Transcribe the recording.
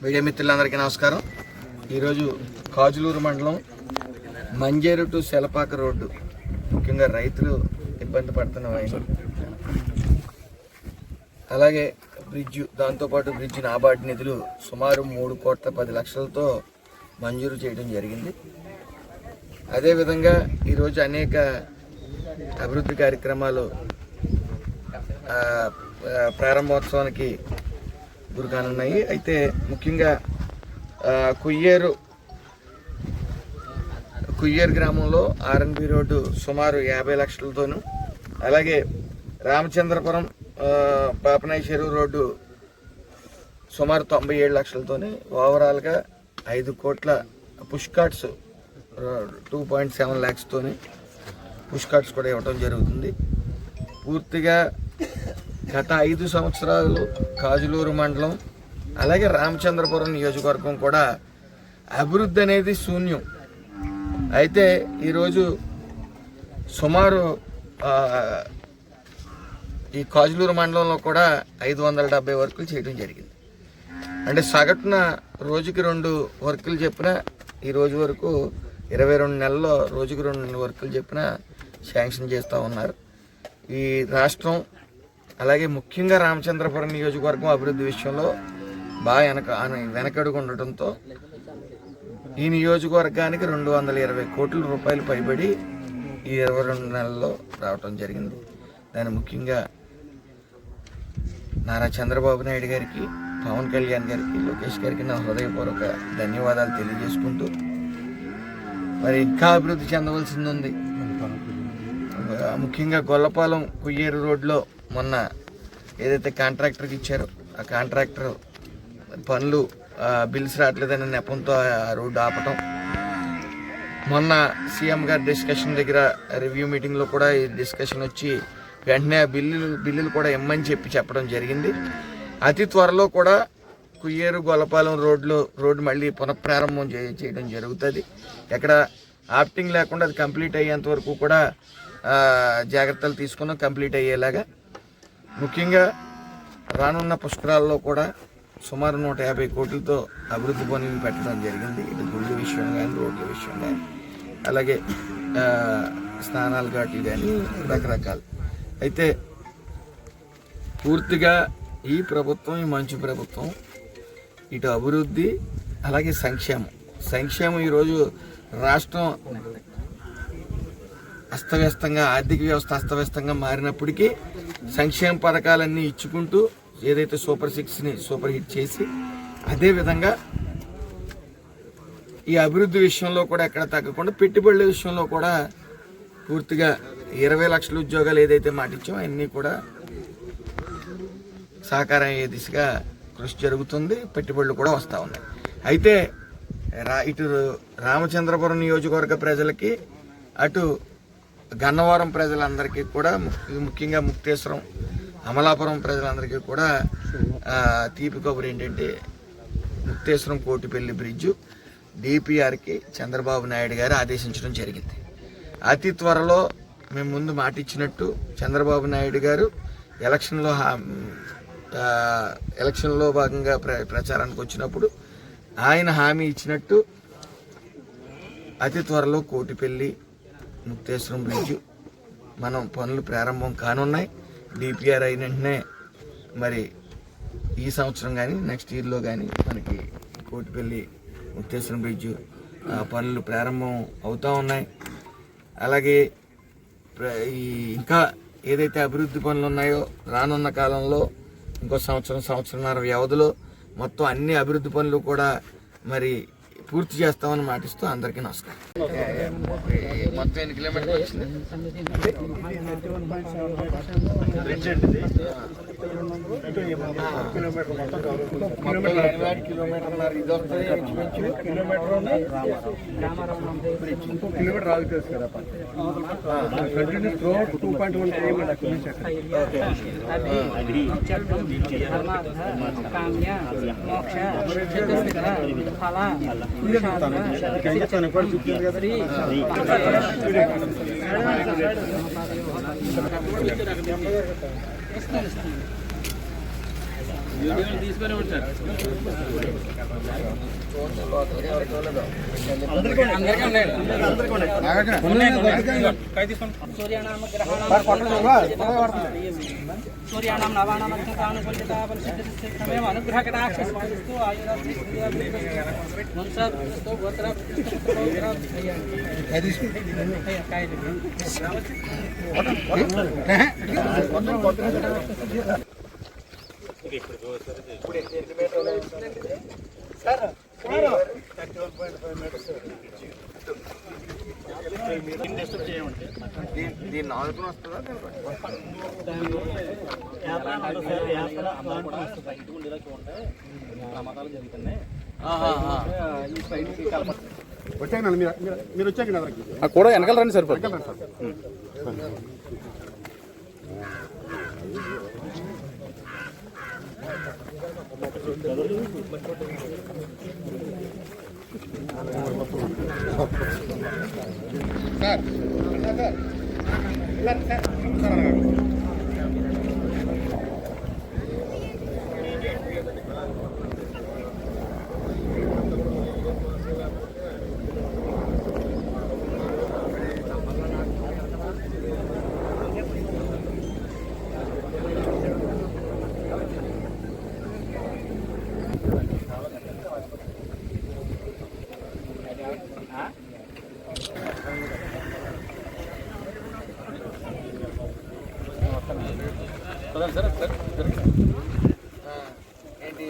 Media మిత్రులందరికీ నమస్కారం. ఈరోజు కాజులూరు మండలం మంజేరు టు సెలపాక రోడ్డు, ముఖ్యంగా రైతులు ఇబ్బంది పడుతున్న వైపు, అలాగే బ్రిడ్జు, దాంతోపాటు బ్రిడ్జి నాబార్డు నిధులు సుమారు 3,10,00,000తో మంజూరు చేయడం జరిగింది. అదేవిధంగా ఈరోజు అనేక అభివృద్ధి కార్యక్రమాలు ప్రారంభోత్సవానికి గురికానున్నాయి. అయితే ముఖ్యంగా కుయ్యేరు గ్రామంలో ఆర్ఎన్బి రోడ్డు సుమారు 50 లక్షలతోనూ, అలాగే రామచంద్రపురం పాపనాయ చెరువు రోడ్డు సుమారు 97 లక్షలతోని ఓవరాల్గా 5 కోట్ల పుష్ కార్ట్స్ 2.7 lakhsతోని పుష్ కార్ట్స్ కూడా ఇవ్వడం జరుగుతుంది. పూర్తిగా గత 5 సంవత్సరాలు కాజులూరు మండలం అలాగే రామచంద్రపురం నియోజకవర్గం కూడా అభివృద్ధి అనేది శూన్యం. అయితే ఈరోజు సుమారు ఈ కాజులూరు మండలంలో కూడా 570 వర్కులు చేయడం జరిగింది. అంటే సగటున రోజుకి 2 వర్కులు చెప్పిన ఈ రోజు వరకు 22 నెలల్లో రోజుకి 2 వర్కులు చెప్పిన శాంక్షన్ చేస్తూ ఉన్నారు. ఈ రాష్ట్రం అలాగే ముఖ్యంగా రామచంద్రపురం నియోజకవర్గం అభివృద్ధి విషయంలో బాగా వెనకడుగు ఉండటంతో ఈ నియోజకవర్గానికి 220 కోట్ల రూపాయలు పైబడి ఈ 22 నెలల్లో రావటం జరిగింది. దాని ముఖ్యంగా నారా చంద్రబాబు నాయుడు గారికి, పవన్ కళ్యాణ్ గారికి, లోకేష్ గారికి నా హృదయపూర్వక ధన్యవాదాలు తెలియజేసుకుంటూ, మరి ఇంకా అభివృద్ధి చెందవలసింది ఉంది. ముఖ్యంగా గొల్లపాలెం కుయ్యేరు రోడ్లో మొన్న ఏదైతే కాంట్రాక్టర్కి ఇచ్చారో ఆ కాంట్రాక్టర్ పనులు బిల్స్ రావట్లేదనే నెపంతో ఆ రోడ్డు ఆపటం, మొన్న సీఎం గారి డిస్కషన్ దగ్గర రివ్యూ మీటింగ్లో కూడా ఈ డిస్కషన్ వచ్చి వెంటనే బిల్లులు కూడా ఇమ్మని చెప్పడం జరిగింది. అతి త్వరలో కూడా కుయ్యేరు గొల్లపాలెం రోడ్డు మళ్ళీ పునఃప్రారంభం చేయడం జరుగుతుంది. ఎక్కడ ఆప్టింగ్ లేకుండా అది కంప్లీట్ అయ్యేంత వరకు కూడా జాగ్రత్తలు తీసుకుని కంప్లీట్ అయ్యేలాగా, ముఖ్యంగా రానున్న పుష్కరాల్లో కూడా సుమారు 150 కోట్లతో అభివృద్ధి పనులు పెట్టడం జరిగింది. ఇటు గుళ్ళు విషయం కానీ, రోడ్ల విషయం కానీ, అలాగే స్నానాల ఘాట్లు కానీ రకరకాలు. అయితే పూర్తిగా ఈ ప్రభుత్వం, ఈ మంచి ప్రభుత్వం, ఇటు అభివృద్ధి అలాగే సంక్షేమం ఈరోజు రాష్ట్రం అస్తవ్యస్తంగా, ఆర్థిక వ్యవస్థ అస్తవ్యస్తంగా మారినప్పటికీ సంక్షేమ పథకాలన్నీ ఇచ్చుకుంటూ ఏదైతే సూపర్ 6ని సూపర్ హిట్ చేసి, అదేవిధంగా ఈ అభివృద్ధి విషయంలో కూడా ఎక్కడ తగ్గకుండా పెట్టుబడుల విషయంలో కూడా పూర్తిగా 20 లక్షల ఉద్యోగాలు ఏదైతే మాటిచ్చామో అన్నీ కూడా సాకారం అయ్యే దిశగా కృషి జరుగుతుంది. పెట్టుబడులు కూడా వస్తూ ఉన్నాయి. అయితే ఇటు రామచంద్రపురం నియోజకవర్గ ప్రజలకి, అటు గన్నవరం ప్రజలందరికీ కూడా, ముఖ్యంగా ముక్తేశ్వరం, అమలాపురం ప్రజలందరికీ కూడా తీపి కబురు ఏంటంటే, ముక్తేశ్వరం కోటిపల్లి బ్రిడ్జు డిపిఆర్కి చంద్రబాబు నాయుడు గారు ఆదేశించడం జరిగింది. అతి త్వరలో మేము ముందు మాట ఇచ్చినట్టు చంద్రబాబు నాయుడు గారు ఎలక్షన్లో భాగంగా ప్రచారానికి వచ్చినప్పుడు ఆయన హామీ ఇచ్చినట్టు అతి త్వరలో కోటిపల్లి ముక్తేశ్వరం బ్రిడ్జు మనం పనులు ప్రారంభం కానున్నాయి. డిపిఆర్ అయిన వెంటనే మరి ఈ సంవత్సరం కానీ నెక్స్ట్ ఇయర్లో కానీ మనకి కోటిపల్లి ముక్తేశ్వరం బ్రిడ్జు పనులు ప్రారంభం అవుతూ ఉన్నాయి. అలాగే ఇంకా ఏదైతే అభివృద్ధి పనులు ఉన్నాయో రానున్న కాలంలో ఇంకో సంవత్సరంన్నర వ్యవధిలో మొత్తం అన్ని అభివృద్ధి పనులు కూడా మరి పూర్తి చేస్తామని మాటిస్తూ అందరికీ నమస్కారం. మొత్తం ఎన్ని కిలోమీటర్లు వచ్చింది? కిలోమీటర్ ఇది వస్తుంది. కిలోమీటర్ రాదు కదా, 2.1 కిలోమీటర్ సూర్యాణం నవానామేవ అనుగ్రహ కటాక్షస్తు దీన్ని ఆదుకుని వస్తుందా? వచ్చాక మీరు వచ్చాక కూడా వెనకాల రండి సరిపోతుంది. ఏంటి